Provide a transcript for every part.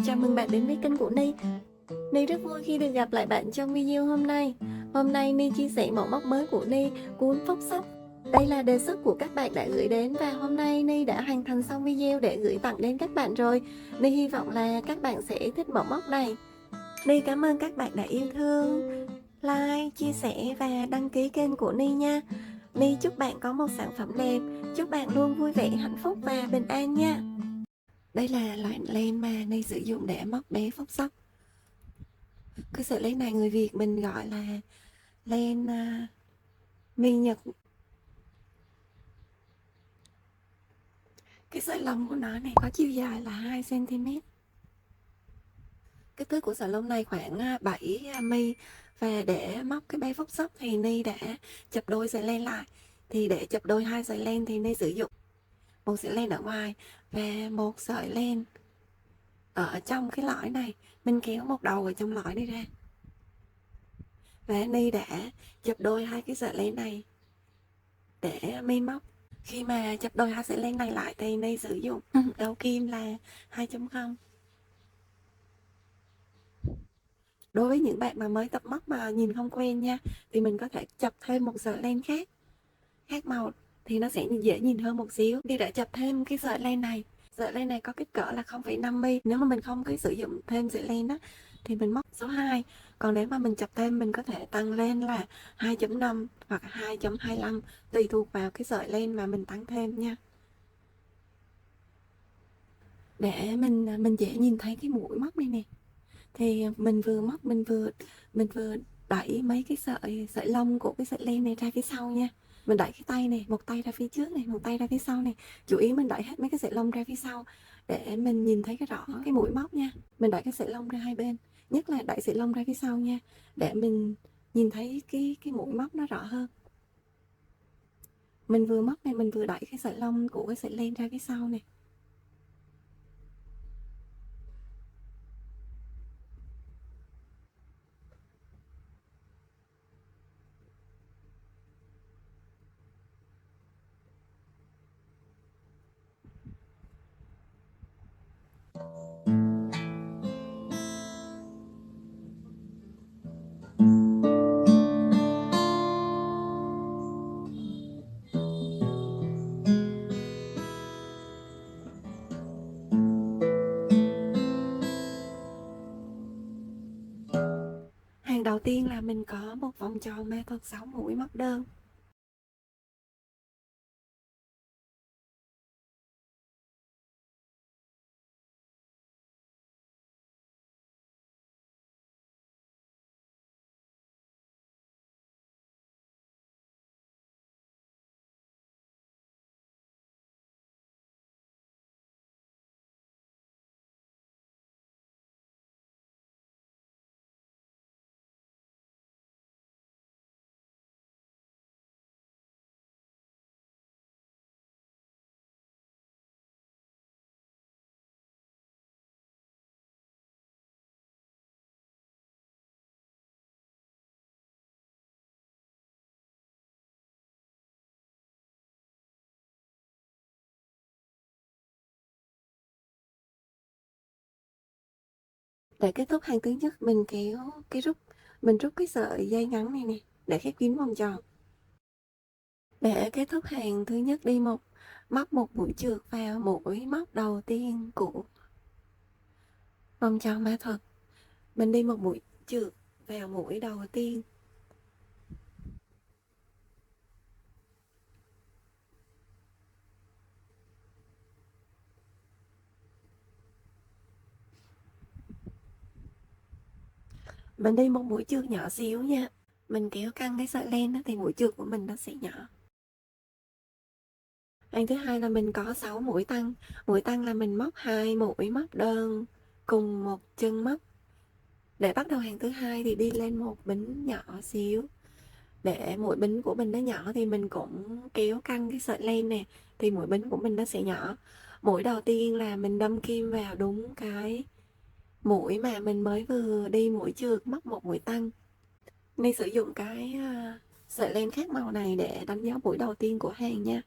chào mừng bạn đến với kênh của Ni. Ni rất vui khi được gặp lại bạn trong video hôm nay. Hôm nay Ni chia sẻ mẫu móc mới của Ni, cuốn Phốc Sóc. Đây là đề xuất của các bạn đã gửi đến và hôm nay Ni đã hoàn thành xong video để gửi tặng đến các bạn rồi. Ni hy vọng là các bạn sẽ thích mẫu móc này. Ni cảm ơn các bạn đã yêu thương, like, chia sẻ và đăng ký kênh của Ni nha. Ni chúc bạn có một sản phẩm đẹp, chúc bạn luôn vui vẻ, hạnh phúc và bình an nha. Đây là loại len mà Ni sử dụng để móc bé Phốc Sóc. Cái sợi len này người Việt mình gọi là len mi Nhật. Cái sợi lông của nó này có chiều dài là 2 cm. Kích thước của sợi lông này khoảng 7 mi. Và để móc cái bé Phốc Sóc thì Ni đã chập đôi sợi len lại. Thì để chập đôi hai sợi len thì Ni sử dụng một sợi len ở ngoài và một sợi len ở trong cái lõi này. Mình kéo một đầu ở trong lõi này ra. Và Ni đã chập đôi hai cái sợi len này để mi móc. Khi mà chập đôi hai sợi len này lại thì Ni sử dụng đầu kim là 2.0. Đối với những bạn mà mới tập móc mà nhìn không quen nha, thì mình có thể chập thêm một sợi len khác màu thì nó sẽ dễ nhìn hơn một xíu. Đi đã chập thêm cái sợi len này. Sợi len này có kích cỡ là 0,5 mi. Nếu mà mình không có sử dụng thêm sợi len đó thì mình móc số 2. Còn nếu mà mình chập thêm mình có thể tăng lên là 2.5 hoặc 2.25 tùy thuộc vào cái sợi len mà mình tăng thêm nha. Để mình dễ nhìn thấy cái mũi móc này nè. Thì mình vừa móc mình vừa đẩy mấy cái sợi lông của cái sợi len này ra phía sau nha. Mình đẩy cái tay này, một tay ra phía trước này, một tay ra phía sau này. Chủ yếu mình đẩy hết mấy cái sợi lông ra phía sau để mình nhìn thấy cái rõ cái mũi móc nha. Mình đẩy cái sợi lông ra hai bên, nhất là đẩy sợi lông ra phía sau nha, để mình nhìn thấy cái mũi móc nó rõ hơn. Mình vừa móc này mình vừa đẩy cái sợi lông của cái sợi len ra phía sau này. Hàng đầu tiên là mình có một vòng tròn ma thuật 6 mũi móc đơn. Để kết thúc hàng thứ nhất mình kéo mình rút cái sợi dây ngắn này nè để khép kín vòng tròn. Để kết thúc hàng thứ nhất đi móc một mũi trượt vào mũi móc đầu tiên của vòng tròn ma thuật. Mình đi một mũi trượt vào mũi đầu tiên. Mình đi một mũi trượt nhỏ xíu nha. Mình kéo căng cái sợi len đó thì mũi trượt của mình nó sẽ nhỏ. Hàng thứ hai là mình có 6 mũi tăng. Mũi tăng là mình móc 2 mũi móc đơn cùng một chân móc. Để bắt đầu hàng thứ hai thì đi lên một bính nhỏ xíu. Để mũi bính của mình nó nhỏ thì mình cũng kéo căng cái sợi len nè, thì mũi bính của mình nó sẽ nhỏ. Mũi đầu tiên là mình đâm kim vào đúng cái mũi mà mình mới vừa đi mũi trượt móc một mũi tăng. Nên sử dụng cái sợi len khác màu này để đánh dấu mũi đầu tiên của hàng nha.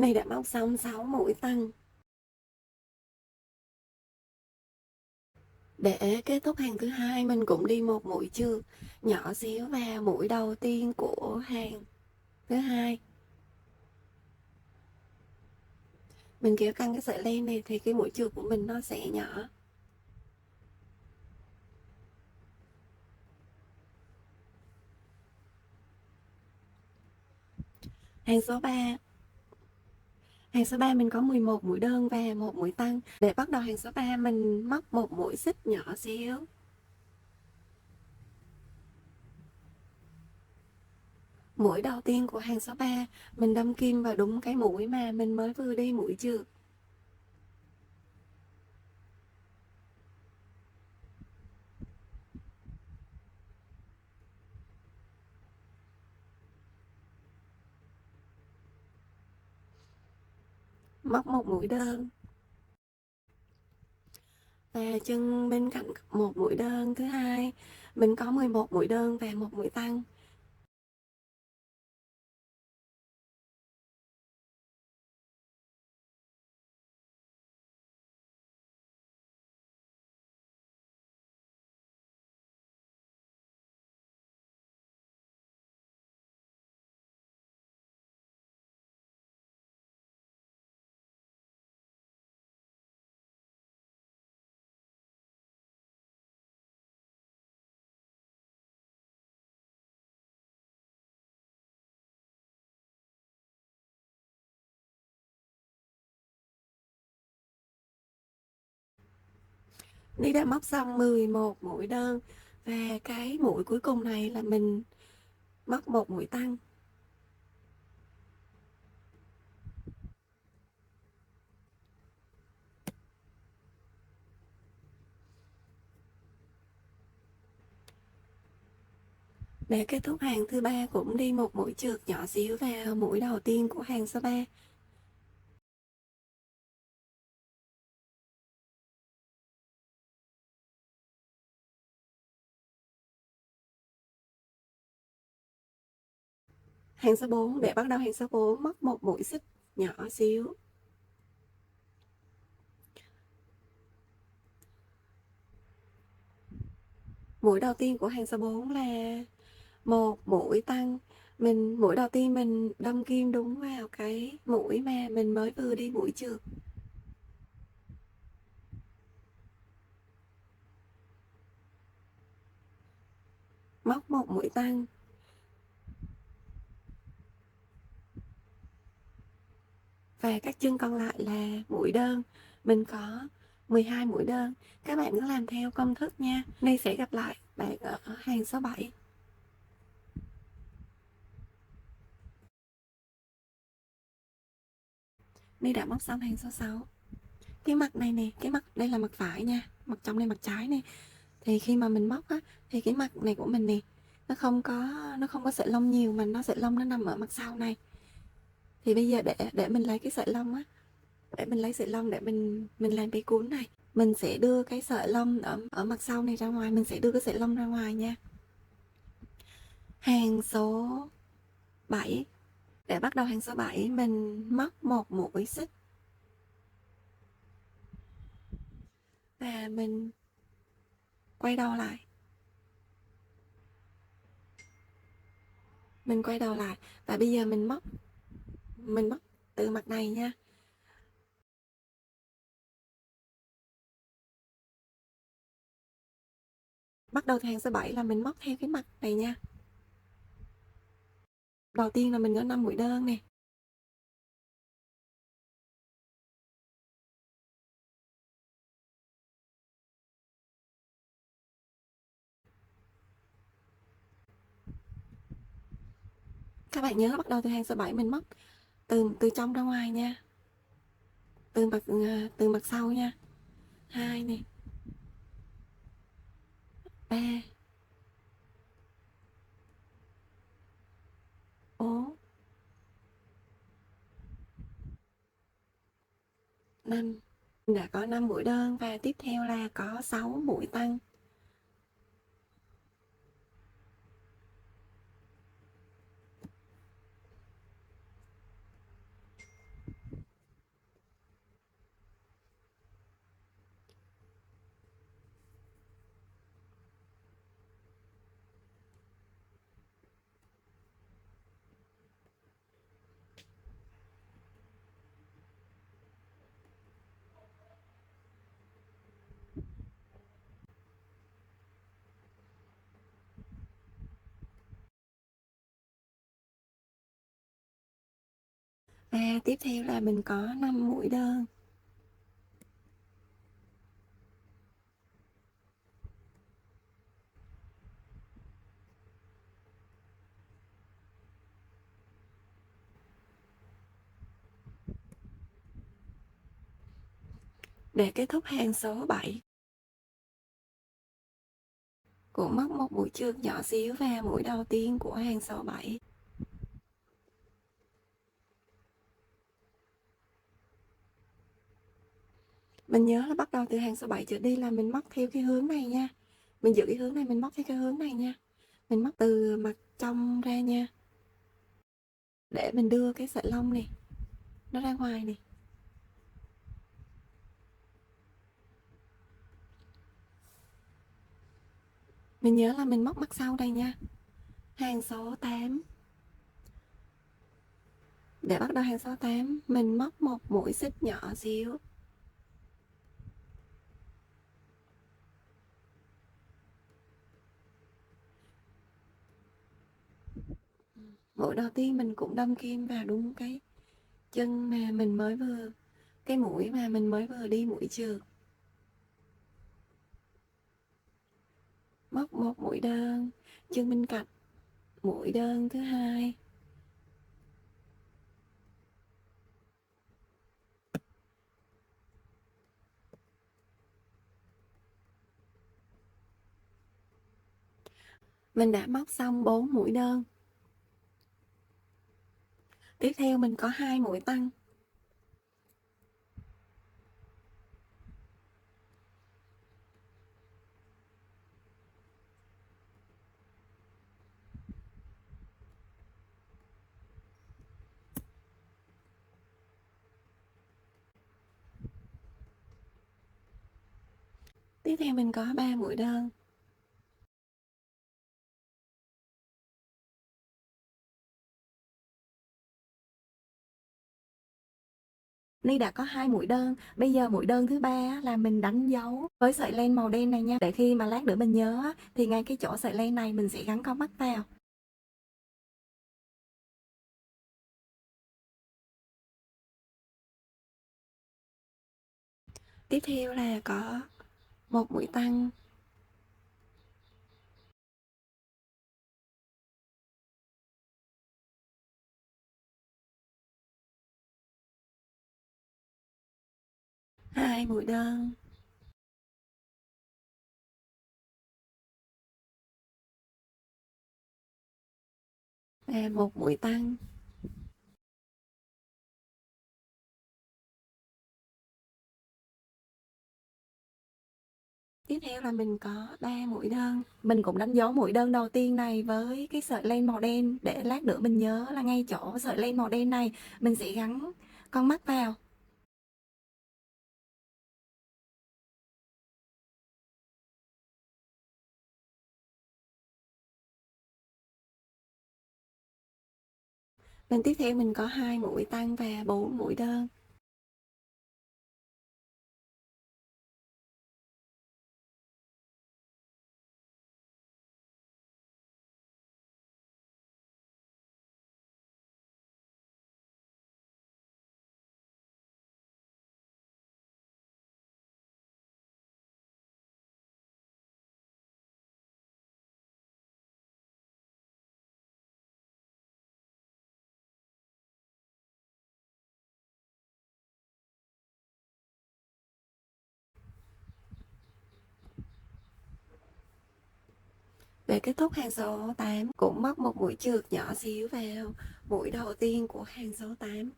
Này đã móc xong 6 mũi tăng. Để kết thúc hàng thứ hai, mình cũng đi một mũi trượt nhỏ xíu vào mũi đầu tiên của hàng thứ hai. Mình kéo căng cái sợi len này thì cái mũi trượt của mình nó sẽ nhỏ. Hàng số 3. Hàng số 3 mình có 11 mũi đơn và một mũi tăng. Để bắt đầu hàng số 3 mình móc một mũi xích nhỏ xíu. Mũi đầu tiên của hàng số 3 mình đâm kim vào đúng cái mũi mà mình mới vừa đi mũi trượt. Móc một mũi đơn. Và chân bên cạnh một mũi đơn thứ hai, mình có 11 mũi đơn và một mũi tăng. Ni đã móc xong 11 mũi đơn và cái mũi cuối cùng này là mình móc một mũi tăng. Để kết thúc hàng thứ ba cũng đi một mũi trượt nhỏ xíu vào mũi đầu tiên của hàng số 3. Hàng số 4, để bắt đầu hàng số 4 móc một mũi xích nhỏ xíu. Mũi đầu tiên của hàng số 4 là một mũi tăng. Mũi đầu tiên mình đâm kim đúng vào cái mũi mà mình mới vừa đi mũi trượt. Móc một mũi tăng. Và các chân còn lại là mũi đơn. Mình có 12 mũi đơn. Các bạn cứ làm theo công thức nha. Nay sẽ gặp lại bạn ở hàng số 7. Nay đã móc xong hàng số 6. Cái mặt này nè, cái mặt đây là mặt phải nha, mặt trong đây mặt trái nè. Thì khi mà mình móc á thì cái mặt này của mình nè, nó không có sợi lông nhiều mà sợi lông nó nằm ở mặt sau này. Thì bây giờ để mình lấy cái sợi lông á, để mình lấy sợi lông để mình làm cái cuốn này. Mình sẽ đưa cái sợi lông ở mặt sau này ra ngoài, mình sẽ đưa cái sợi lông ra ngoài nha. Hàng số 7. Để bắt đầu hàng số 7 mình móc một mũi xích. Và mình quay đầu lại. Mình quay đầu lại và bây giờ mình móc từ mặt này nha. Bắt đầu từ hàng số 7 là mình móc theo cái mặt này nha. Đầu tiên là mình có 5 mũi đơn nè. Các bạn nhớ bắt đầu từ hàng số 7 mình móc từ trong ra ngoài nha. Từ mặt sau nha. 2 nè. 3. 4. 5. Đã có 5 mũi đơn và tiếp theo là có 6 mũi tăng. Tiếp theo là mình có 5 mũi đơn. Để kết thúc hàng số 7, cũng móc một mũi chược nhỏ xíu vào mũi đầu tiên của hàng số 7. Mình nhớ là bắt đầu từ hàng số 7 trở đi là mình móc theo cái hướng này nha. Mình giữ cái hướng này, mình móc theo cái hướng này nha. Mình móc từ mặt trong ra nha. Để mình đưa cái sợi lông này nó ra ngoài này. Mình nhớ là mình móc mặt sau đây nha. Hàng số 8. Để bắt đầu hàng số 8, mình móc một mũi xích nhỏ xíu. Mũi đầu tiên mình cũng đâm kim vào đúng cái chân mà mình mới vừa, cái mũi mà mình mới vừa đi mũi chược. Móc một mũi đơn, chân bên cạnh mũi đơn thứ hai. Mình đã móc xong 4 mũi đơn. Tiếp theo mình có 2 mũi tăng. Tiếp theo mình có 3 mũi đơn. Ni đã có 2 mũi đơn, bây giờ mũi đơn thứ ba là mình đánh dấu với sợi len màu đen này nha, để khi mà lát nữa mình nhớ thì ngay cái chỗ sợi len này mình sẽ gắn con mắt vào. Tiếp theo là có một mũi tăng. Hai mũi đơn. Và một mũi tăng. Tiếp theo là mình có 3 mũi đơn. Mình cũng đánh dấu mũi đơn đầu tiên này với cái sợi len màu đen, để lát nữa mình nhớ là ngay chỗ sợi len màu đen này mình sẽ gắn con mắt vào. Lần tiếp theo mình có 2 mũi tăng và 4 mũi đơn. Để kết thúc hàng số 8, cũng móc một mũi chược nhỏ xíu vào mũi đầu tiên của hàng số 8.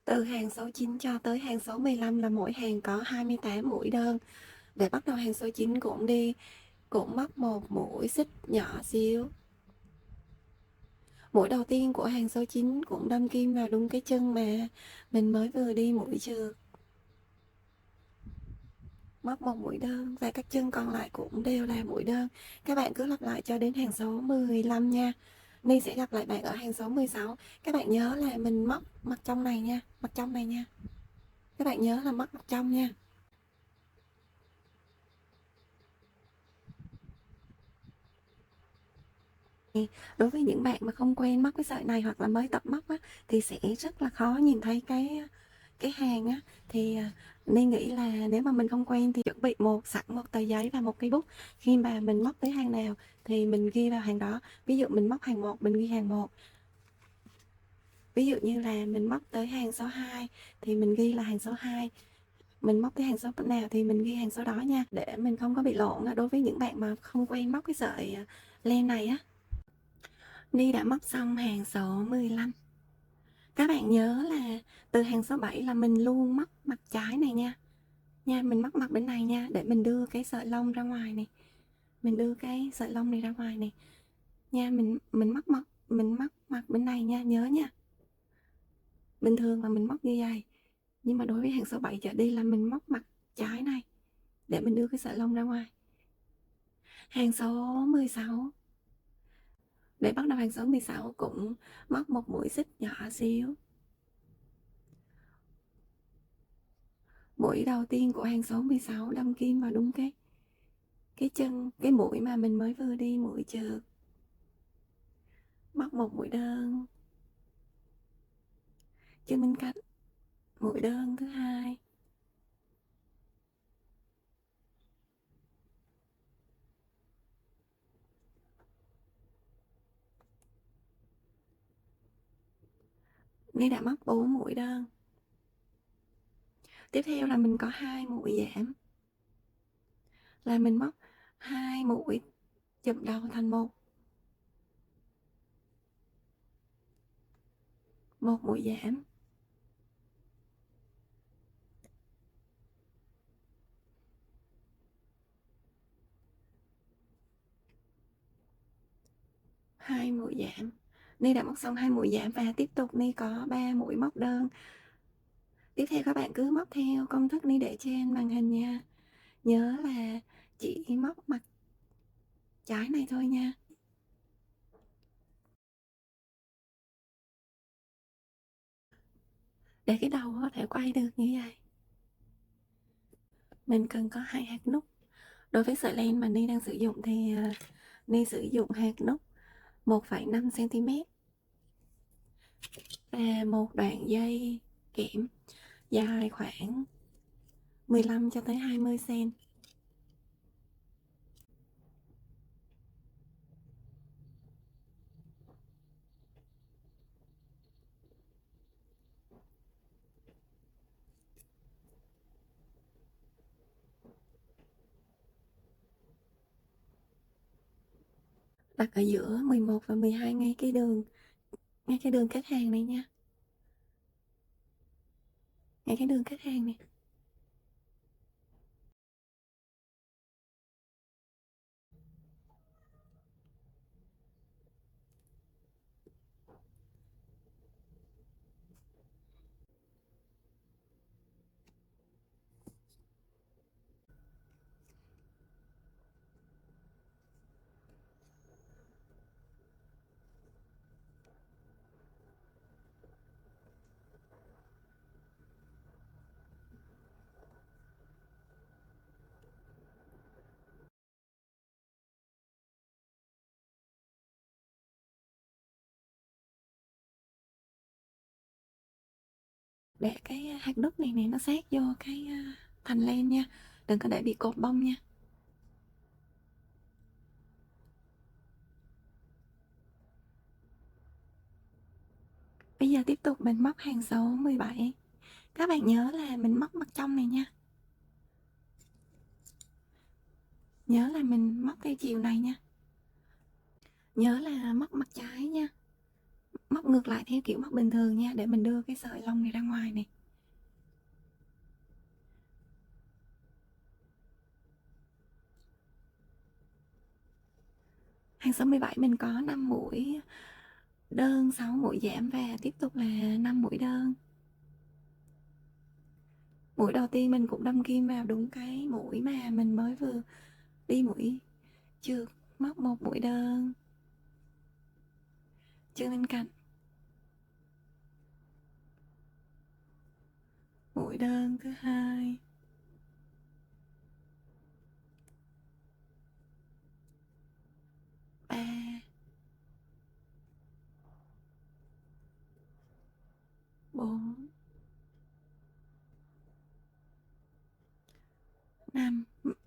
Từ hàng số 9 cho tới hàng số 15 là mỗi hàng có 28 mũi đơn. Để bắt đầu hàng số 9 cũng móc một mũi xích nhỏ xíu. Mũi đầu tiên của hàng số 9 cũng đâm kim vào đúng cái chân mà mình mới vừa đi mũi chược. Móc một mũi đơn và các chân còn lại cũng đều là mũi đơn. Các bạn cứ lặp lại cho đến hàng số 15 nha. Ni sẽ gặp lại bạn ở hàng số 16. Các bạn nhớ là mình móc mặt trong này nha, mặt trong này nha. Các bạn nhớ là móc mặt trong nha. Đối với những bạn mà không quen móc cái sợi này hoặc là mới tập móc á, thì sẽ rất là khó nhìn thấy cái hàng á. Thì Ni nghĩ là nếu mà mình không quen thì chuẩn bị sẵn một tờ giấy và một cây bút. Khi mà mình móc tới hàng nào thì mình ghi vào hàng đó. Ví dụ mình móc hàng 1 mình ghi hàng 1. Ví dụ như là mình móc tới hàng số 2 thì mình ghi là hàng số 2. Mình móc tới hàng số nào thì mình ghi hàng số đó nha, để mình không có bị lộn á, đối với những bạn mà không quen móc cái sợi len này á. Ni đã móc xong hàng số 15. Các bạn nhớ là từ hàng số 7 là mình luôn móc mặt trái này nha. Mình móc mặt bên này nha, để mình đưa cái sợi lông ra ngoài này. Mình đưa cái sợi lông này ra ngoài này. Mình móc mặt bên này nha, nhớ nha. Bình thường là mình móc như vậy, nhưng mà đối với hàng số 7 trở đi là mình móc mặt trái này để mình đưa cái sợi lông ra ngoài. Hàng số 16. Để bắt đầu hàng số 16 cũng móc một mũi xích nhỏ xíu. Mũi đầu tiên của hàng số 16 đâm kim vào đúng cái chân, cái mũi mà mình mới vừa đi, mũi trượt. Móc một mũi đơn. Chân bên cạnh, mũi đơn thứ hai. Ni đã móc 4 mũi đơn. Tiếp theo là mình có 2 mũi giảm, là mình móc 2 mũi chụm đầu thành một mũi giảm. Hai mũi giảm. Ni đã móc xong 2 mũi giảm và tiếp tục Ni có 3 mũi móc đơn. Tiếp theo các bạn cứ móc theo công thức Ni để trên màn hình nha. Nhớ là chỉ móc mặt trái này thôi nha. Để cái đầu có thể quay được như vậy, mình cần có 2 hạt nút. Đối với sợi len mà Ni đang sử dụng thì Ni sử dụng hạt nút 1,5 cm và một đoạn dây kẽm dài khoảng 15 cho tới 20 cm. Đặt ở giữa 11 và 12 ngay cái đường kết hàng này nha. Ngay cái đường kết hàng này. Để cái hạt nút này nó sát vô cái thành len nha, đừng có để bị cột bông nha. Bây giờ tiếp tục mình móc hàng số 17. Các bạn nhớ là mình móc mặt trong này nha. Nhớ là mình móc theo chiều này nha. Nhớ là móc mặt trái nha. Móc ngược lại theo kiểu móc bình thường nha, để mình đưa cái sợi lông này ra ngoài này. Hàng số 17 mình có 5 mũi đơn, 6 mũi giảm và tiếp tục là 5 mũi đơn. Mũi đầu tiên mình cũng đâm kim vào đúng cái mũi mà mình mới vừa đi mũi trượt, móc một mũi đơn. Chân bên cạnh, mũi đơn thứ hai. 3,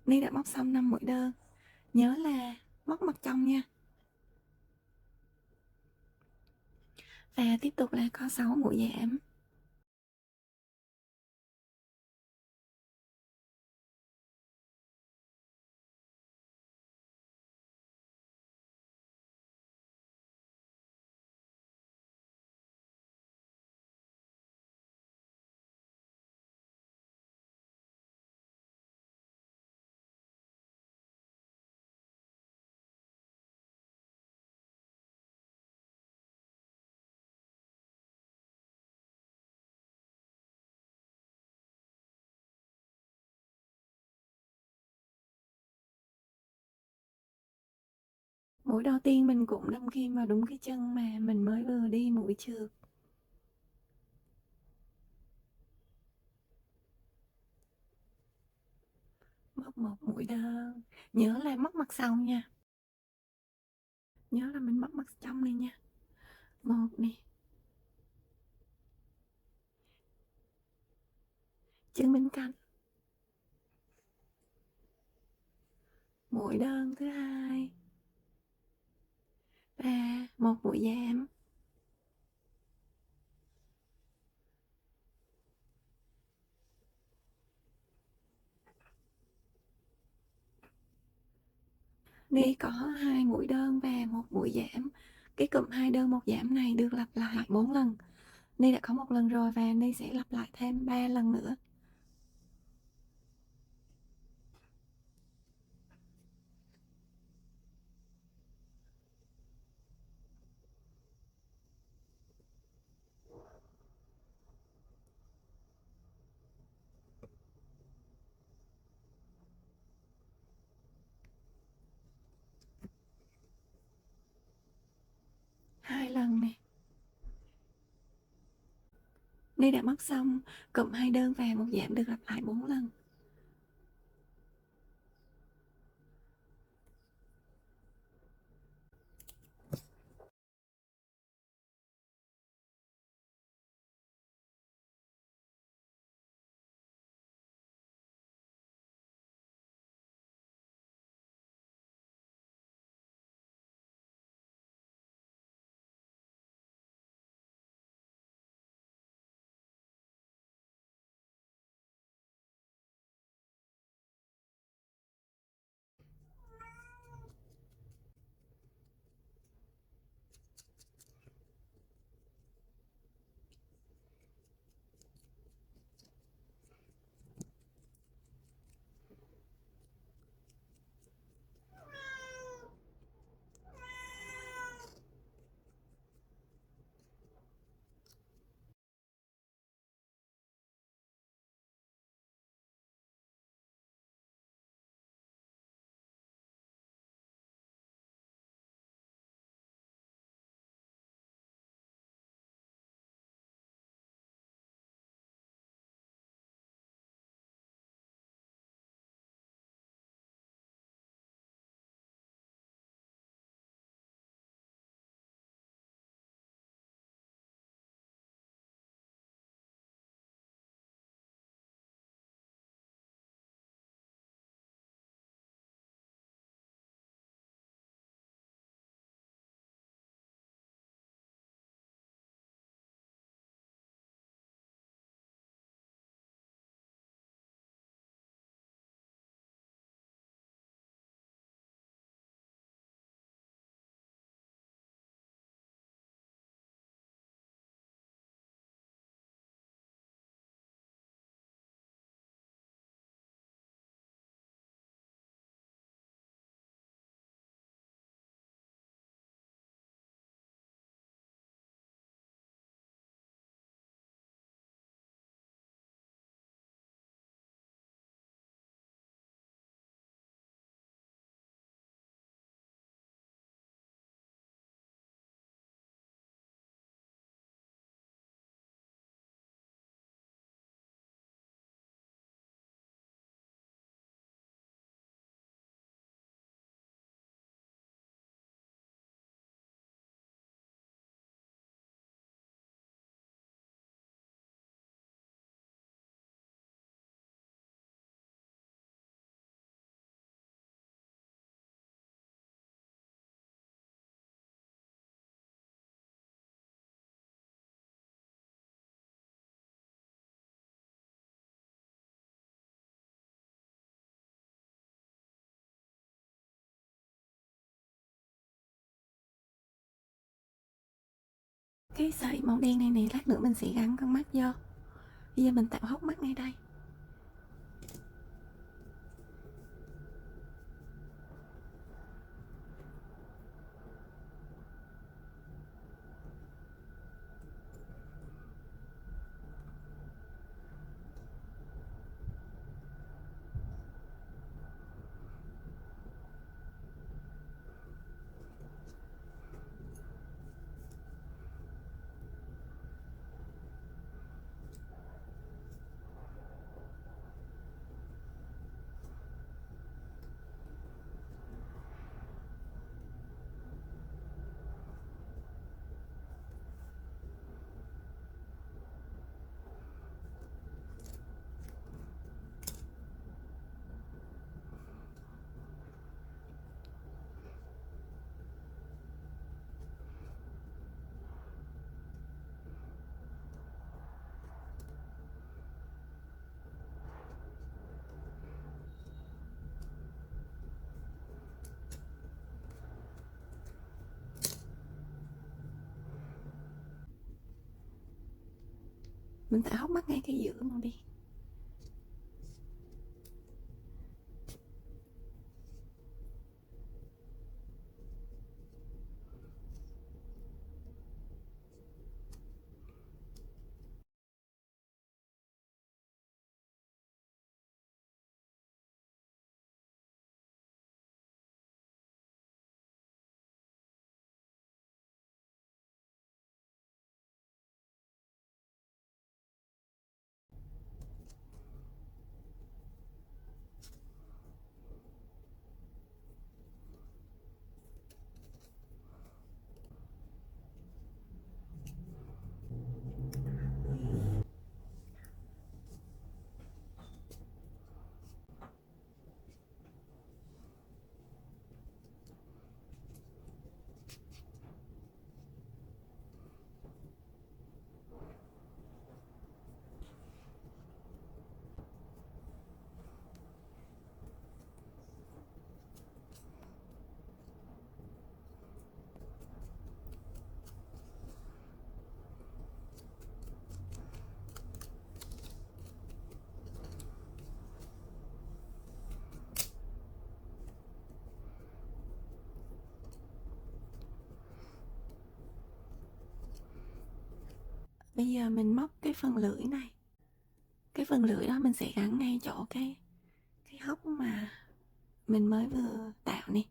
Ni đã móc xong 5 mũi đơn, nhớ là móc mặt trong nha. Và tiếp tục là có 6 mũi giảm. Mũi đầu tiên mình cũng đâm kim vào đúng cái chân mà mình mới vừa đi mũi trượt. Móc một mũi đơn, nhớ là móc mặt sau nha. Nhớ là mình móc mặt trong này nha. Một nè, chân bên cạnh, mũi đơn thứ hai và một mũi giảm. Ni có 2 mũi đơn và một mũi giảm. Cái cụm 2 đơn 1 giảm này được lặp lại 4 lần. Ni đã có 1 lần rồi và Ni sẽ lặp lại thêm 3 lần nữa. Hai lần nè. Ni đã móc xong cụm 2 đơn và một giảm được lặp lại 4 lần. cái sợi màu đen này nè, lát nữa mình sẽ gắn con mắt vô. Bây giờ mình tạo hốc mắt ngay đây. Mình tạo hốc mắt ngay cái giữa màu đen. Bây giờ mình móc cái phần lưỡi này. Cái phần lưỡi đó mình sẽ gắn ngay chỗ cái hốc mà mình mới vừa tạo nè.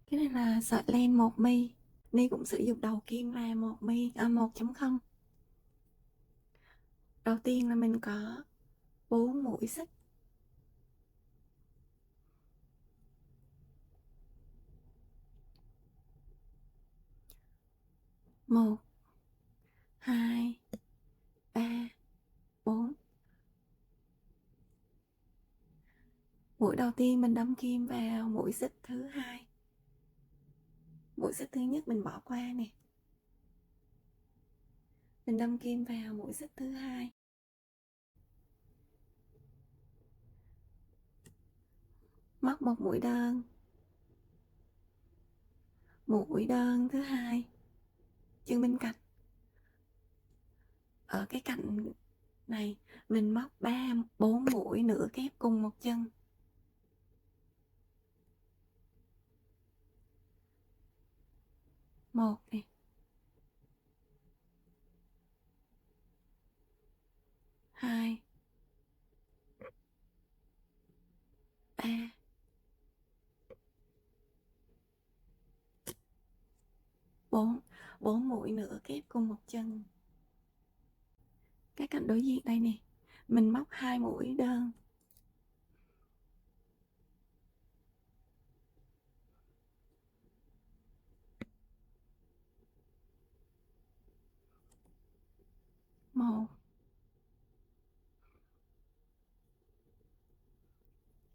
Cái này là sợi len 1 mi. Ni cũng sử dụng đầu kim là 1 mi 1.0. Đầu tiên là mình có 4 mũi xích. 1 2 3 4. Mũi đầu tiên mình đâm kim vào mũi xích thứ hai. Mũi xích thứ nhất mình bỏ qua nè. Mình đâm kim vào mũi xích thứ hai. Móc một mũi đơn. Mũi đơn thứ hai chân bên cạnh. Ở cái cạnh này mình móc 4 mũi nửa kép cùng một chân. Một nè, 2 3 4. 4 mũi nửa kép cùng một chân. Cái cạnh đối diện đây nè, mình móc 2 mũi đơn. Một,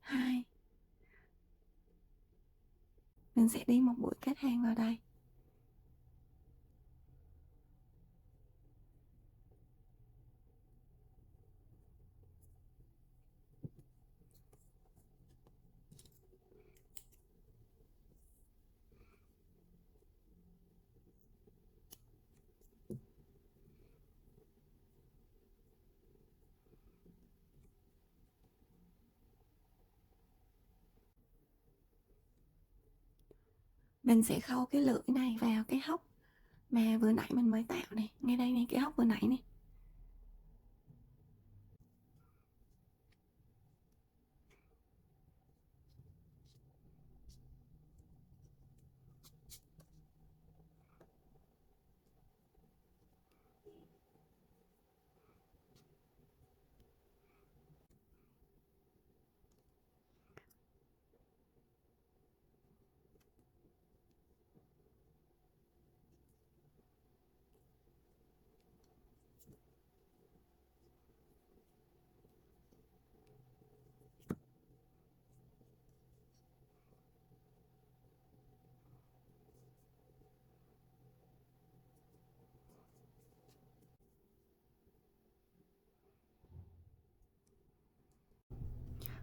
2. Mình sẽ đi một mũi kết hàng vào đây. Mình sẽ khâu cái lưỡi này vào cái hốc mà vừa nãy mình mới tạo này, ngay đây này, cái hốc vừa nãy này.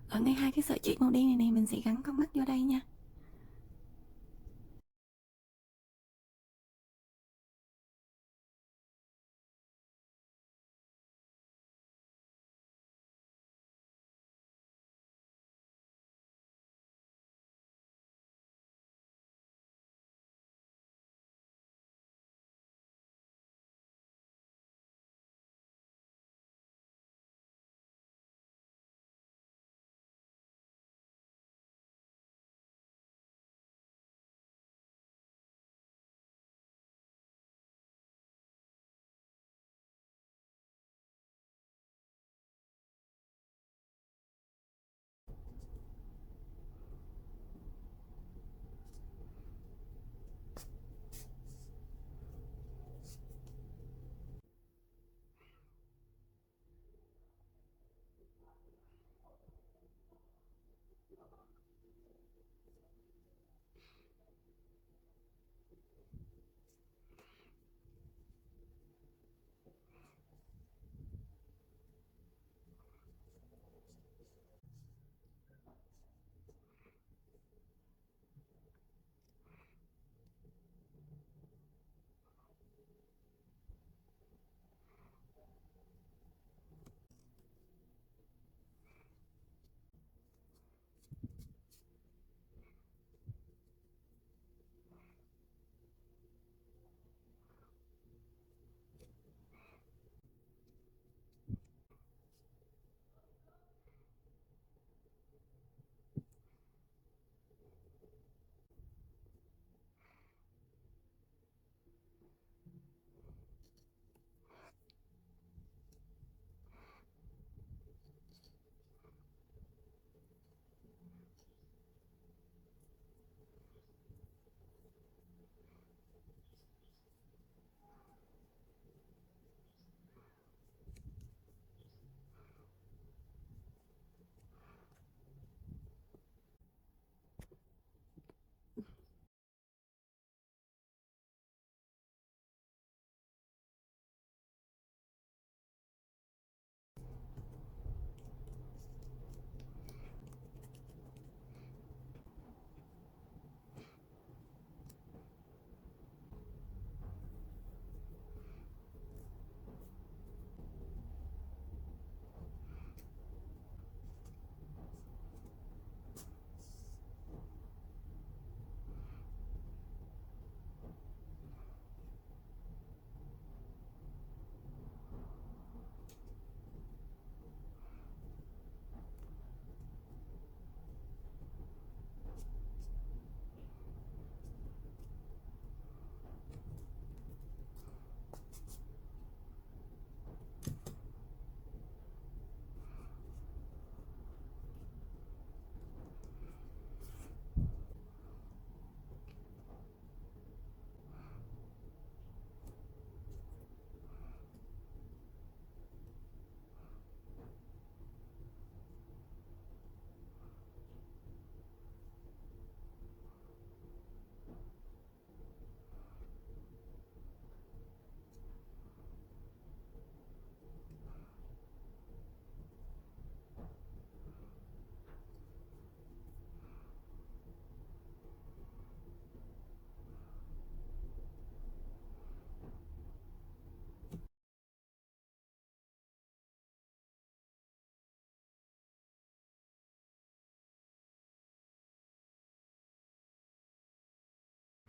Ở ngay hai cái sợi chỉ màu đen này này mình sẽ gắn con mắt vô đây nha.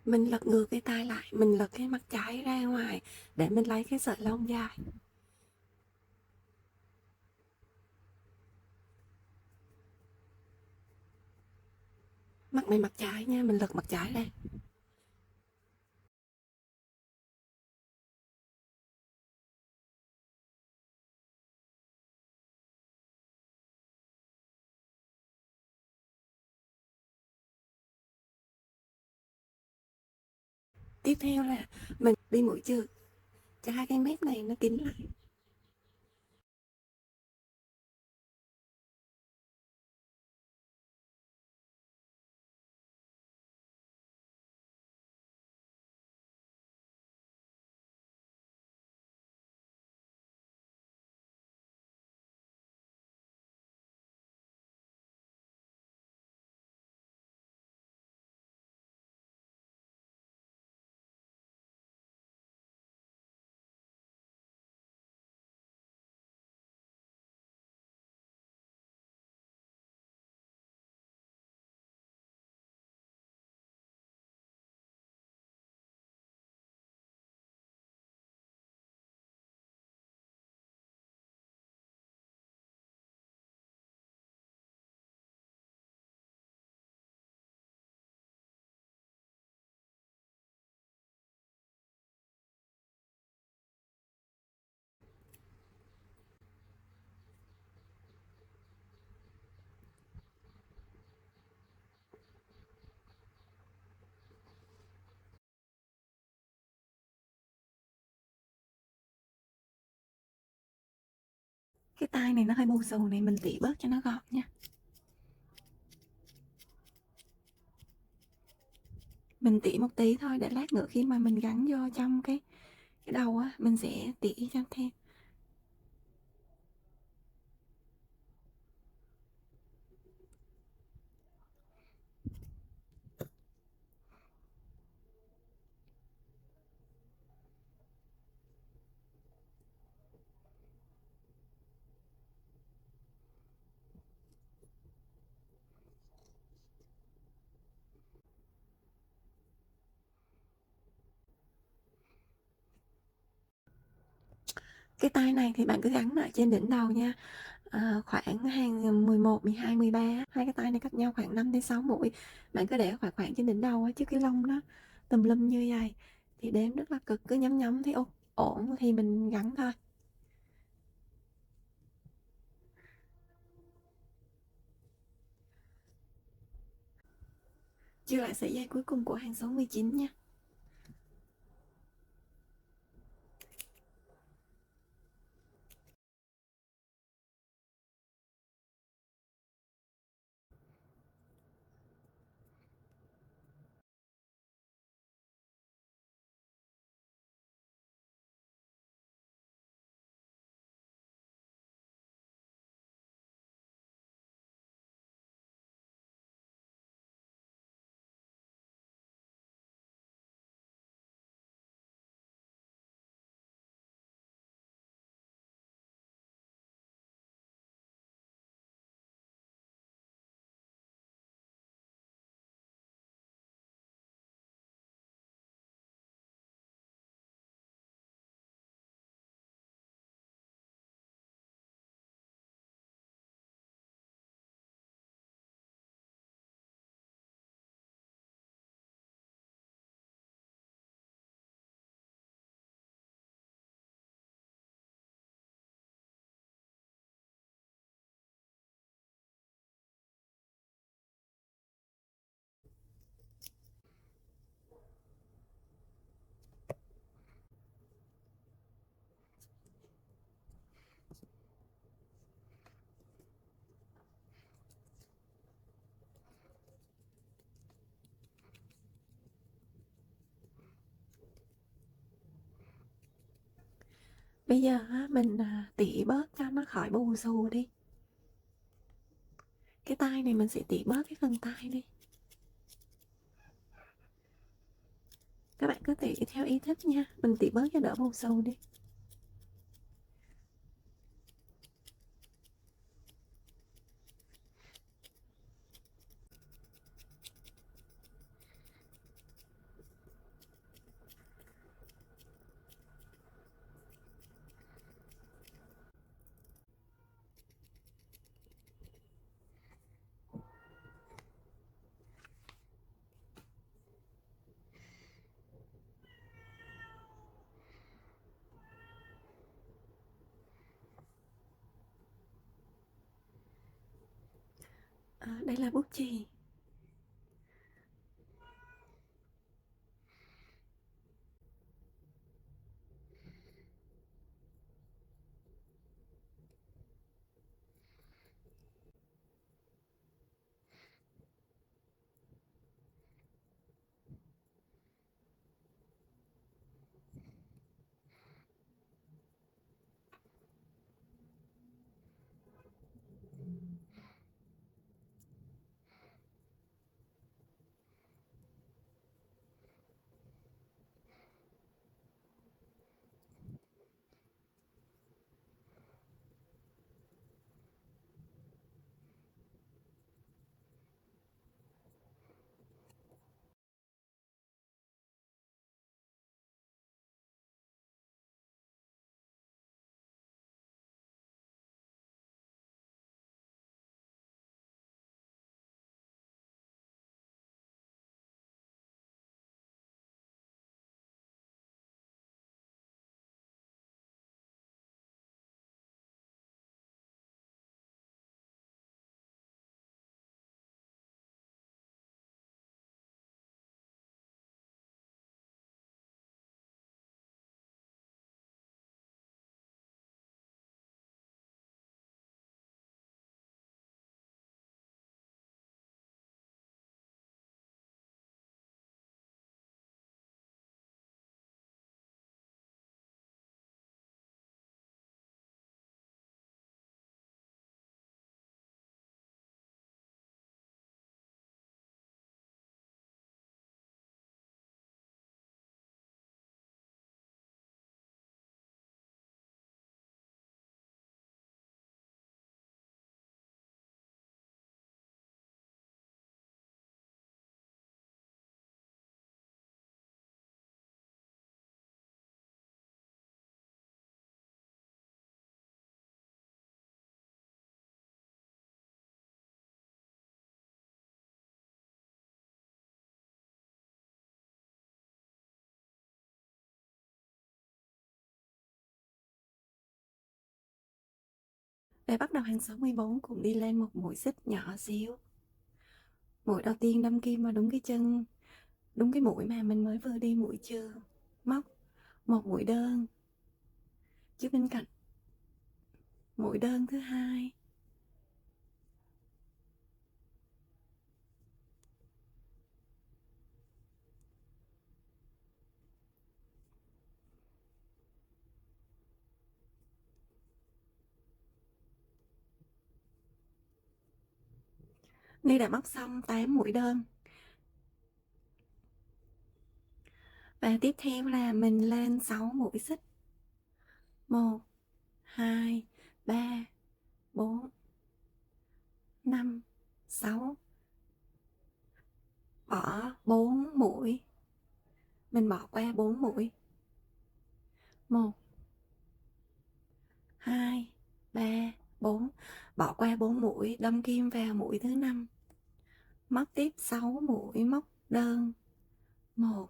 Mình lật ngược cái tay lại, mình lật cái mặt trái ra ngoài để mình lấy cái sợi lông dài. Mặt này mặt trái nha, mình lật mặt trái ra. Tiếp theo là mình đi mũi chữ cho hai cái mép này nó kín lại. Cái tay này nó hơi bù xù này, mình tỉ bớt cho nó gọn nha. Mình tỉ một tí thôi để lát nữa khi mà mình gắn vô trong cái đầu á, mình sẽ tỉ cho thêm. Cái tay này thì bạn cứ gắn lại trên đỉnh đầu nha. Khoảng hàng 11, 12, 13 á, hai cái tay này cách nhau khoảng 5 đến 6 mũi. Bạn cứ để khoảng khoảng trên đỉnh đầu á, chứ cái lông nó tùm lum như vậy thì đếm rất là cực, cứ nhắm nhắm thấy ổn thì mình gắn thôi. Chưa lại sợi dây cuối cùng của hàng số 19 nha. Bây giờ á, mình tỉ bớt cho nó khỏi bù xù đi. Cái tay này mình sẽ tỉ bớt cái phần tay đi. Các bạn cứ tỉ theo ý thích nha, mình tỉ bớt cho đỡ bù xù đi. Đây là bút chì. Để bắt đầu hàng số 14 cùng đi lên một mũi xích nhỏ xíu. Mũi đầu tiên đâm kim vào đúng cái chân, đúng cái mũi mà mình mới vừa đi mũi chưa. Móc một mũi đơn trước bên cạnh. Mũi đơn thứ hai. Ni đã móc xong 8 mũi đơn. Và tiếp theo là mình lên 6 mũi xích. 1, 2, 3, 4, 5, 6. Bỏ 4 mũi. Mình bỏ qua 4 mũi. 1, 2, 3, 4. Bỏ qua 4 mũi, đâm kim vào mũi thứ 5. Móc tiếp 6 mũi móc đơn. 1,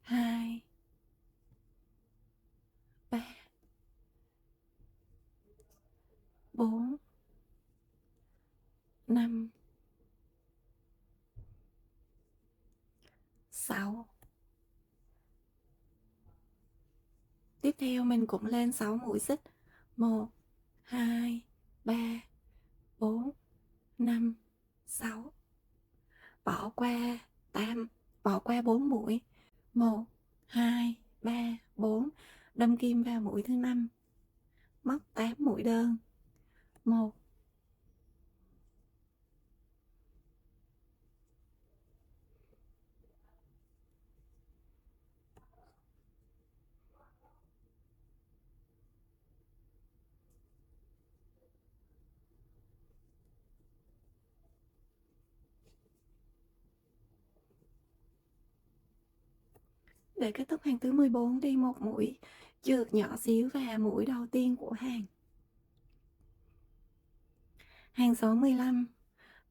2, 3, 4, 5, 6. Tiếp theo mình cũng lên 6 mũi xích. 1, 2, 3, 4, 5, 6. Bỏ qua 8, bỏ qua 4 mũi. 1, 2, 3, 4. Đâm kim vào mũi thứ 5. Móc 8 mũi đơn. 1, để kết thúc hàng thứ 14 đi một mũi chượt nhỏ xíu và mũi đầu tiên của hàng. Hàng số 15.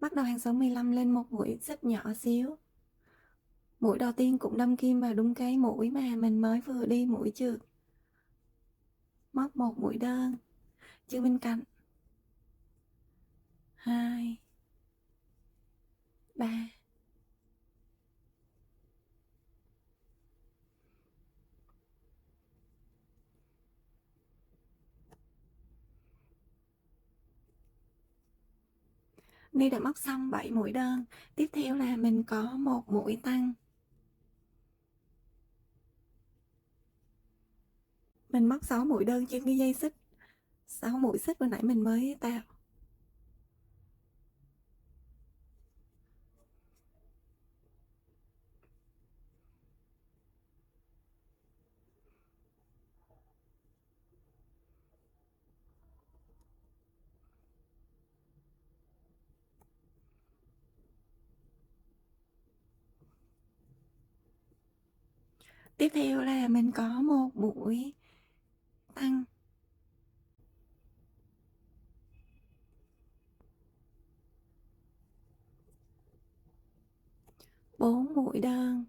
Bắt đầu hàng số 15 lên một mũi xích nhỏ xíu. Mũi đầu tiên cũng đâm kim vào đúng cái mũi mà mình mới vừa đi mũi chượt. móc một mũi đơn chia bên cạnh, 2, 3. Ni đã móc xong 7 mũi đơn. Tiếp theo là mình có một mũi tăng. Mình móc 6 mũi đơn trên cái dây xích, 6 mũi xích vừa nãy mình mới tạo. Tiếp theo là mình có một mũi tăng, 4 mũi đơn,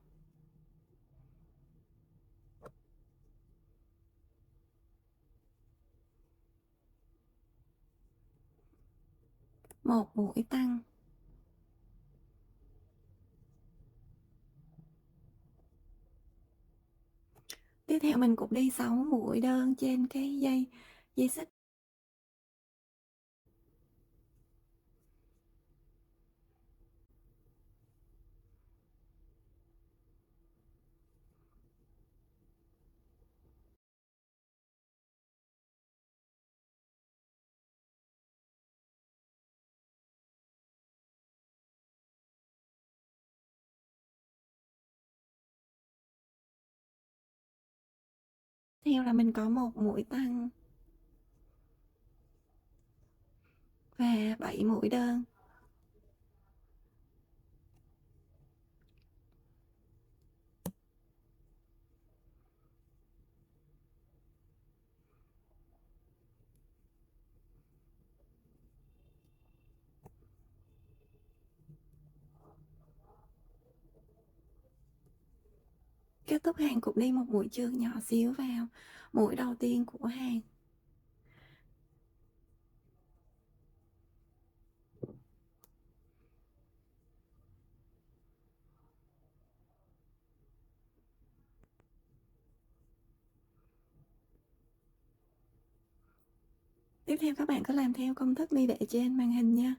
một mũi tăng, tiếp theo mình cũng đi 6 mũi đơn trên cái dây xích. Theo là mình có một mũi tăng và 7 mũi đơn. Kết thúc hàng cũng đi một mũi chườm nhỏ xíu vào mũi đầu tiên của hàng. Tiếp theo các bạn cứ làm theo công thức Ni để trên màn hình nha.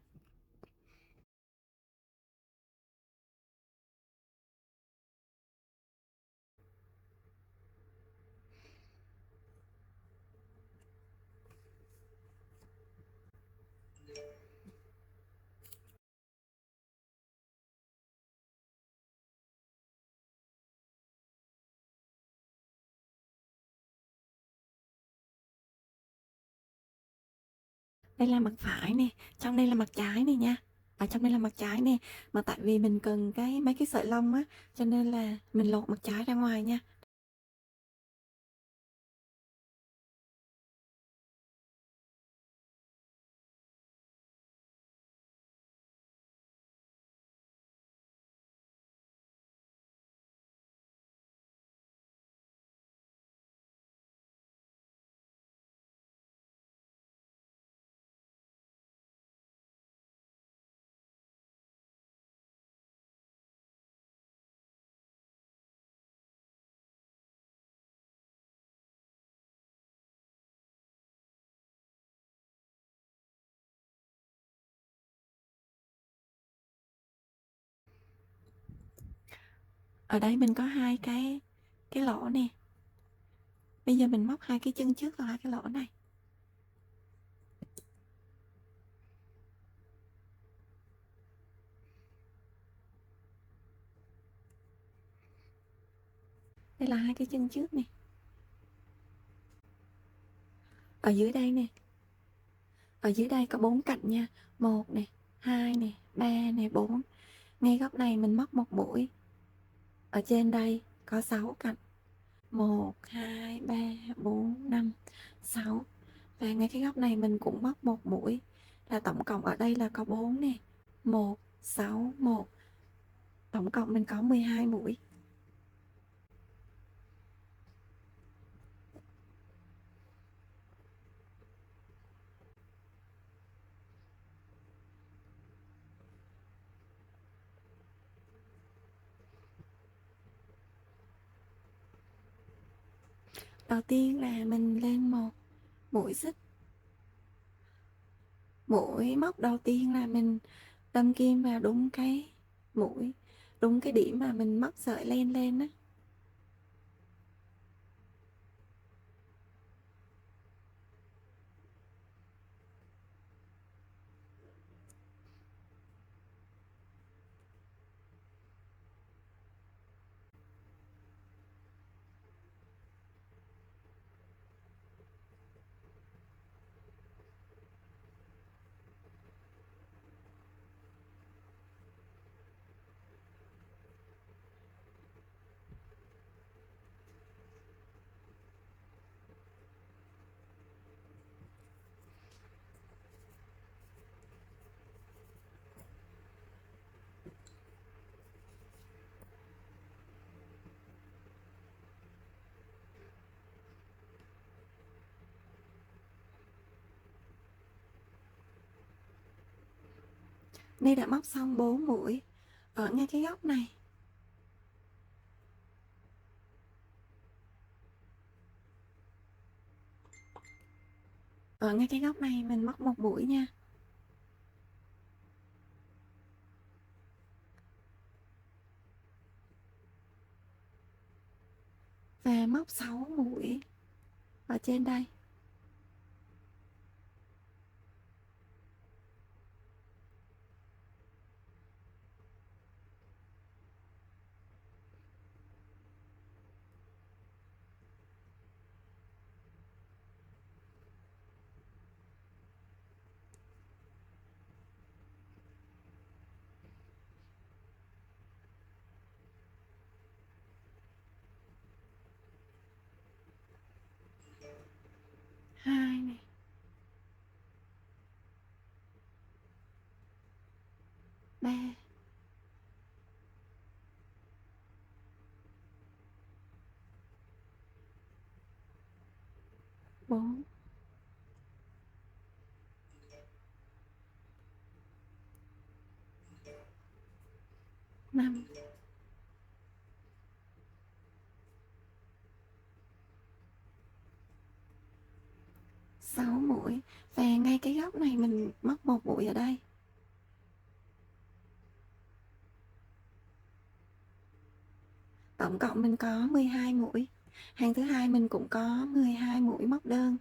Đây là mặt phải nè, trong đây là mặt trái này nha. Ở trong đây là mặt trái nè, mà tại vì mình cần mấy cái sợi lông á, cho nên là mình lột mặt trái ra ngoài nha. Ở đây mình có hai cái lỗ nè. Bây giờ mình móc hai cái chân trước vào hai cái lỗ này. Đây là hai cái chân trước nè. Ở dưới đây nè. Ở dưới đây có 4 cạnh nha. 1 nè, 2 nè, 3 nè, 4. Ngay góc này mình móc một mũi. Ở trên đây có 6 cạnh. 1, 2, 3, 4, 5, 6. Và ngay cái góc này mình cũng móc một mũi. Là tổng cộng ở đây là có 4 nè. 1, 6, 1. Tổng cộng mình có 12 mũi. Đầu tiên là mình lên một mũi xích. Mũi móc đầu tiên là mình đâm kim vào đúng cái mũi, đúng cái điểm mà mình móc sợi len lên á. Ni đã móc xong 4 mũi ở ngay cái góc này. Ở ngay cái góc này mình móc một mũi nha. Và móc 6 mũi ở trên đây. Hai này, 3, 4, 5, 6 mũi. Và ngay cái góc này mình móc một mũi ở đây. Tổng cộng mình có 12 mũi. Hàng thứ hai mình cũng có 12 mũi móc đơn.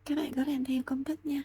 Các bạn có làm theo công thức nha.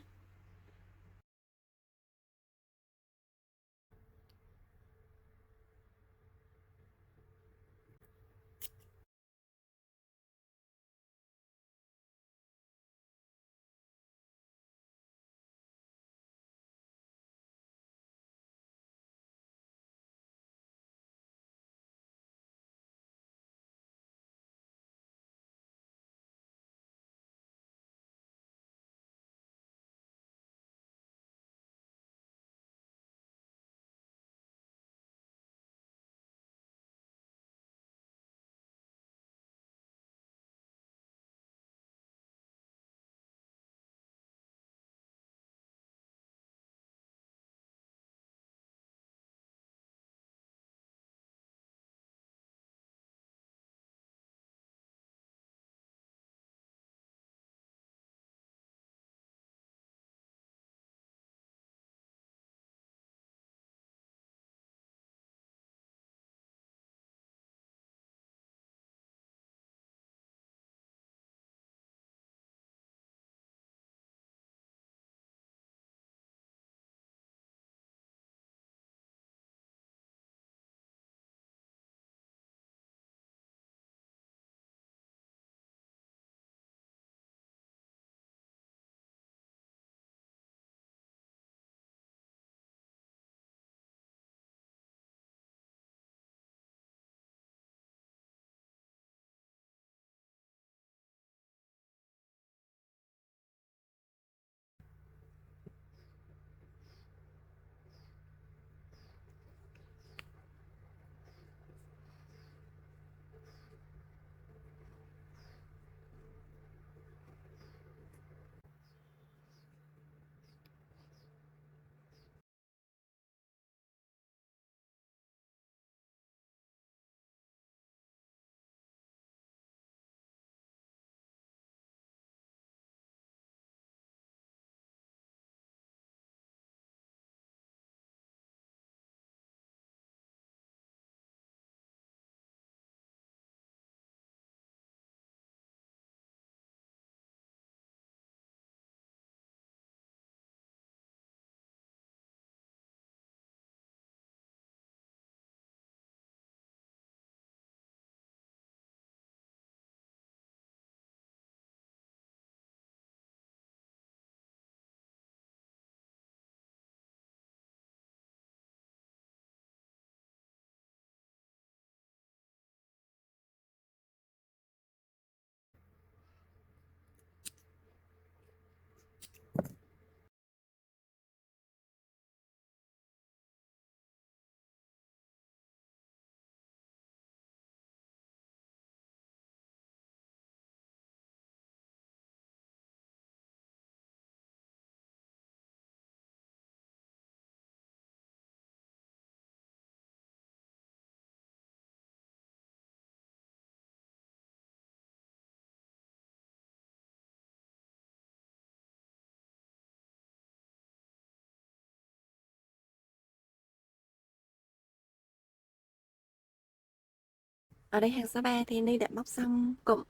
Ở đây hàng số 3 thì Ni đã móc xong cụm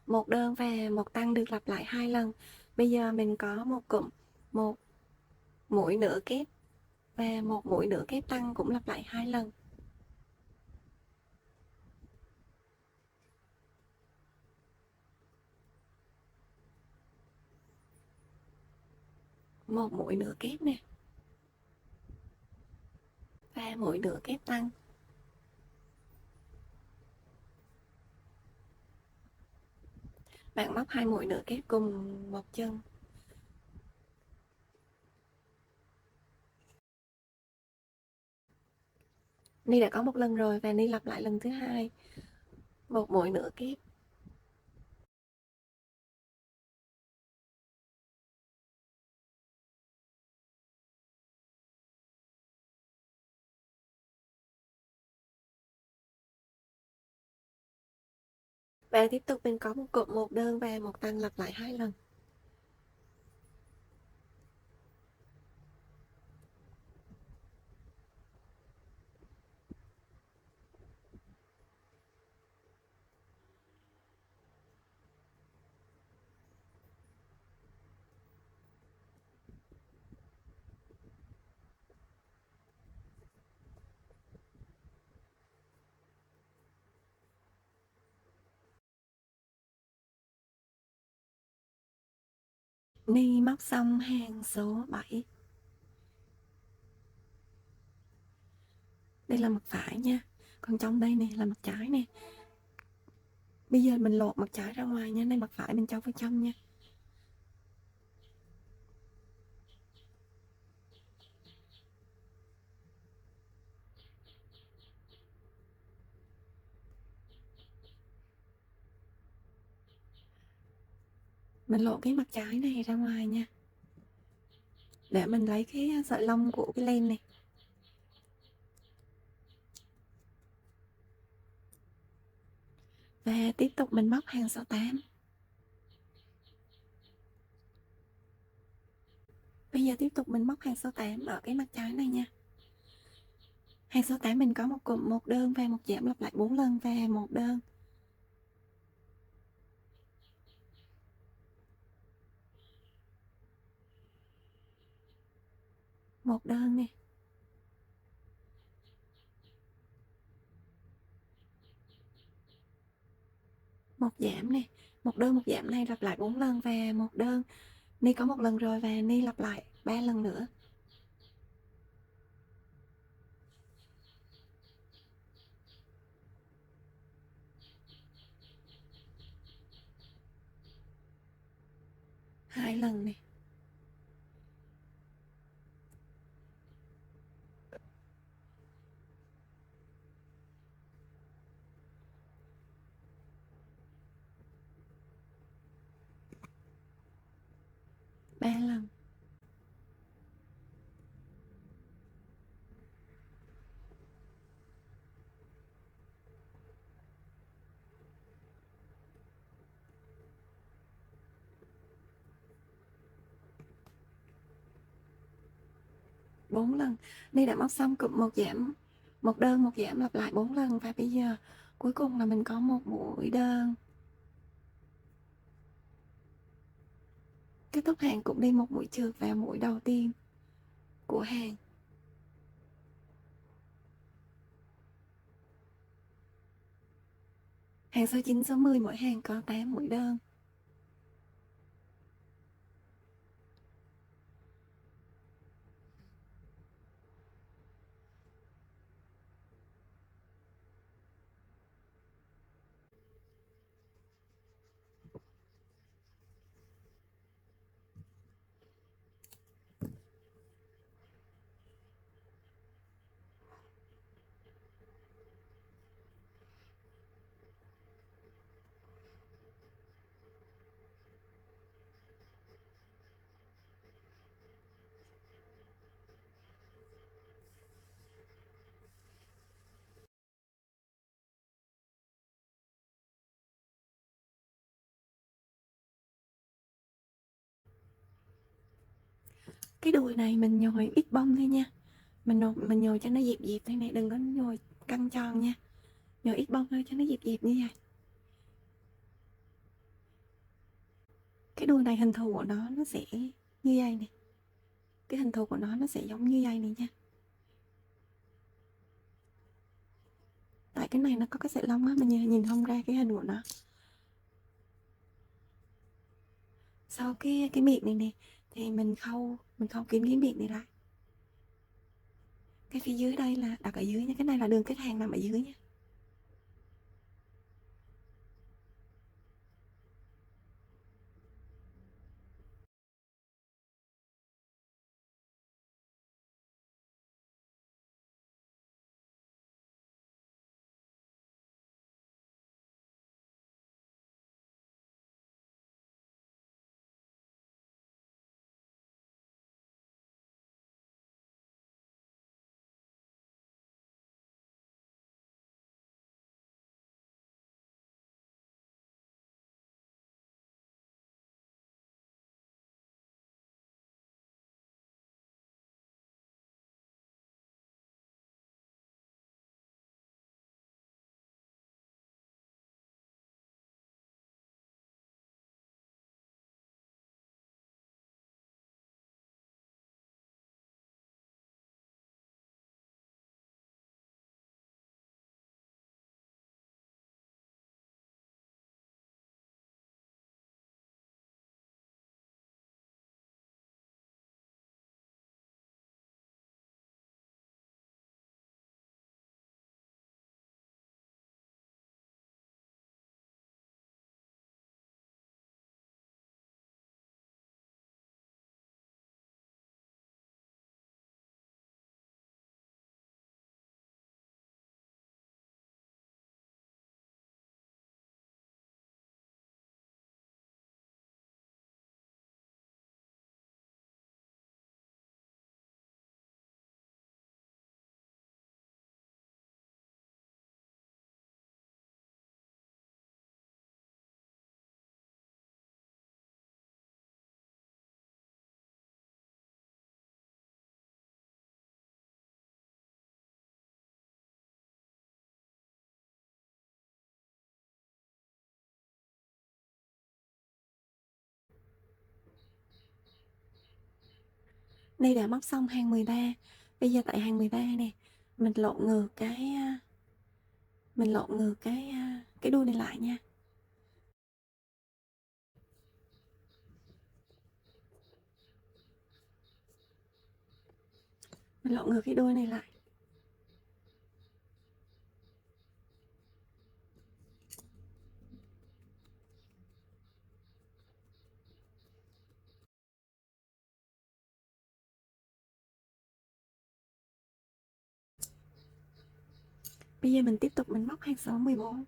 một đơn và một tăng được lặp lại 2 lần. Bây giờ mình có một cụm, một mũi nửa kép và một mũi nửa kép tăng cũng lặp lại 2 lần. Một mũi nửa kép nè và mũi nửa kép tăng. Bạn móc 2 mũi nửa kép cùng một chân. Ni đã có một lần rồi và Ni lặp lại lần thứ hai. Một mũi nửa kép và tiếp tục mình có một cụm một đơn và một tăng lặp lại 2 lần. Ni móc xong hàng số 7. Đây là mặt phải nha, còn trong đây nè là mặt trái nè. Bây giờ mình lột mặt trái ra ngoài nha, đây mặt phải mình cho vào trong nha. Mình lột cái mặt trái này ra ngoài nha, để mình lấy cái sợi lông của cái len này. Và tiếp tục mình móc hàng số 8. Bây giờ tiếp tục mình móc hàng số 8 ở cái mặt trái này nha. Hàng số 8 mình có một cụm một đơn và một giảm lặp lại 4 lần và một đơn. Một đơn nè. Một giảm nè, một đơn một giảm này lặp lại 4 lần và một đơn. Ni có một lần rồi và Ni lặp lại 3 lần nữa. Hai lần nè. Ba lần. Bốn lần. Ni đã móc xong cụm một giảm, một đơn một giảm lặp lại 4 lần và bây giờ cuối cùng là mình có một mũi đơn. Kết thúc hàng cũng đi một mũi trượt vào mũi đầu tiên của hàng. Hàng số 9, số 10 mỗi hàng có 8 mũi đơn. Cái đùi này mình nhồi ít bông thôi nha. Mình nhồi cho nó dẹp dẹp thôi này, đừng có nhồi căng tròn nha. nhổ ít bông thôi cho nó dẹp dẹp như vậy. Cái đuôi này hình thù của nó sẽ như vậy nè, cái hình thù của nó sẽ giống như vậy này nha. Tại cái này nó có cái sợi lông á, mình nhìn không ra cái hình của nó. Sau cái miệng này nè thì mình khâu kín cái miệng này lại. Cái phía dưới đây là đặt ở dưới nha, cái này là đường kết hàng nằm ở dưới nha. Đây đã móc xong hàng 13. Bây giờ tại hàng 13 nè, mình lộn ngược cái đuôi này lại nha. Mình lộn ngược cái đuôi này lại. Bây giờ mình tiếp tục mình móc hàng số 14.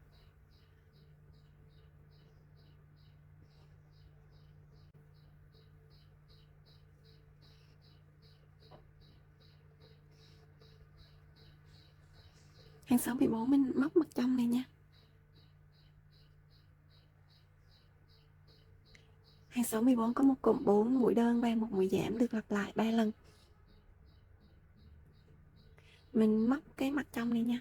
Hàng số 14 mình móc mặt trong này nha. Hàng số 14 có một cụm 4 mũi đơn và một mũi giảm được lặp lại 3 lần. Mình móc cái mặt trong này nha.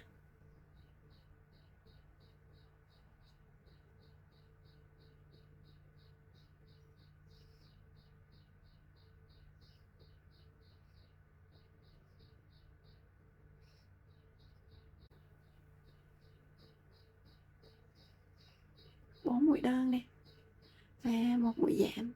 Bốn mũi đơn nè và một mũi giảm.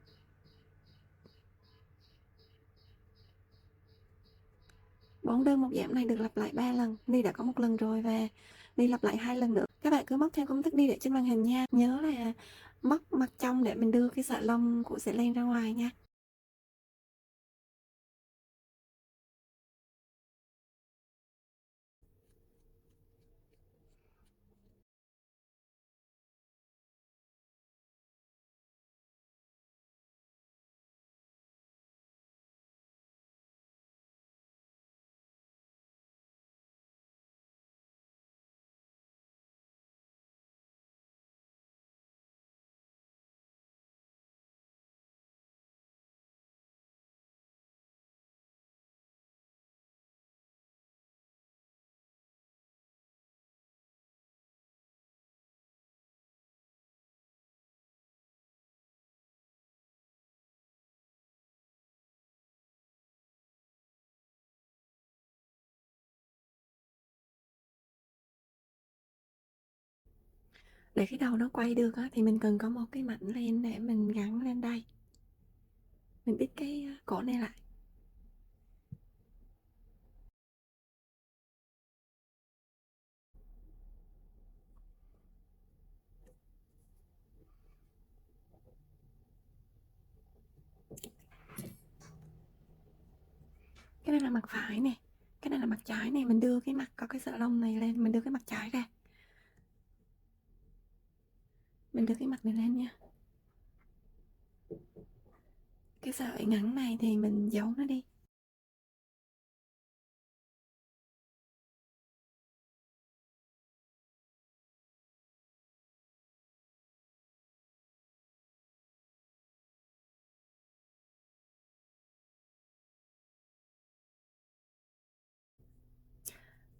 Bốn đơn một giảm này được lặp lại 3 lần. Đi đã có một lần rồi và đi lặp lại 2 lần nữa. Các bạn cứ móc theo công thức đi để trên màn hình nha. Nhớ là móc mặt trong để mình đưa cái sợi lông của sợi len ra ngoài nha. Để cái đầu nó quay được á, thì mình cần có một cái mảnh len để mình gắn lên đây. Mình bít cái cổ này lại. Cái này là mặt phải nè, cái này là mặt trái nè. Mình đưa cái mặt có cái sợi lông này lên, mình đưa cái mặt trái ra. Mình đưa cái mặt này lên nha. Cái sợi ngắn này thì mình giấu nó đi.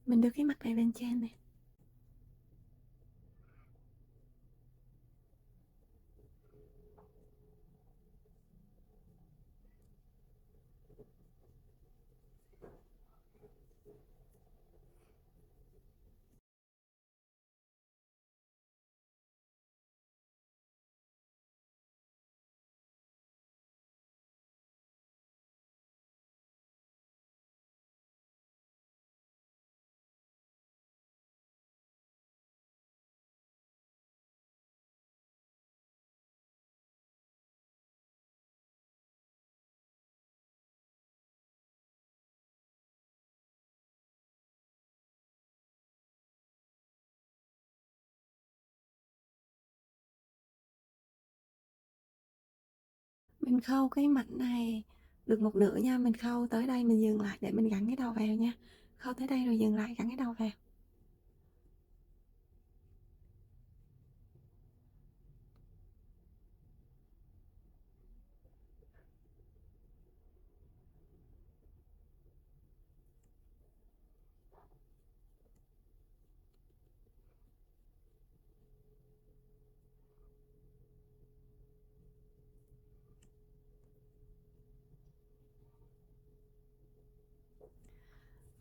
Mình đưa cái mặt này lên trên này. Mình khâu cái mảnh này được một nửa nha. Mình khâu tới đây mình dừng lại để mình gắn cái đầu vào nha. Khâu tới đây rồi dừng lại gắn cái đầu vào.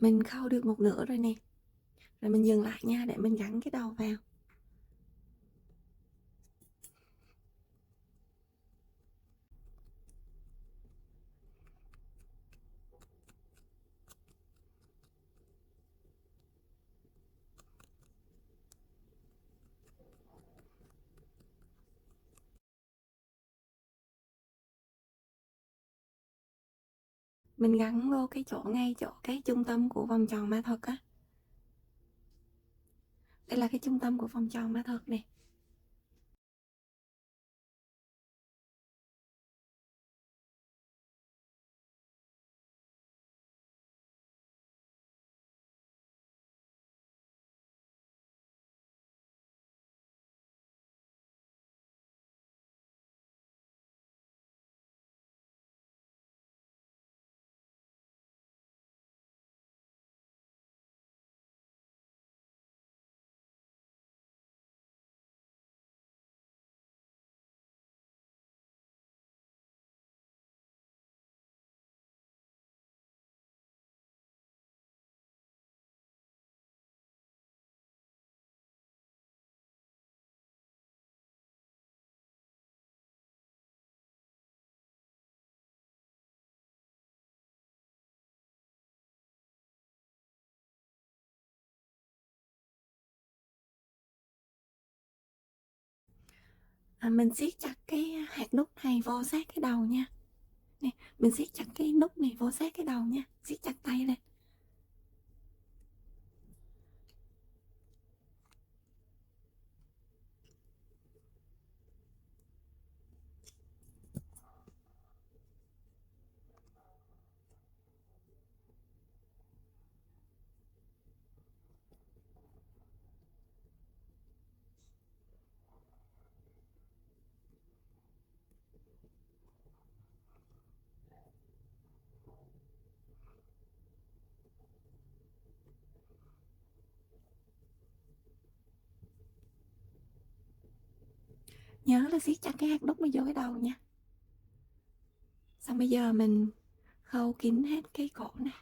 Mình khâu được một nửa rồi nè. Rồi mình dừng lại nha để mình gắn cái đầu vào. Mình gắn vô cái chỗ ngay chỗ cái trung tâm của vòng tròn ma thuật á. Đây là cái trung tâm của vòng tròn ma thuật nè. Mình siết chặt cái hạt nút này vô sát cái đầu nha. Nè, mình siết chặt cái nút này vô sát cái đầu nha. Siết chặt tay lên. Nhớ là siết chặt cái hạt nút mới vô cái đầu nha. Xong bây giờ mình khâu kín hết cái cổ này.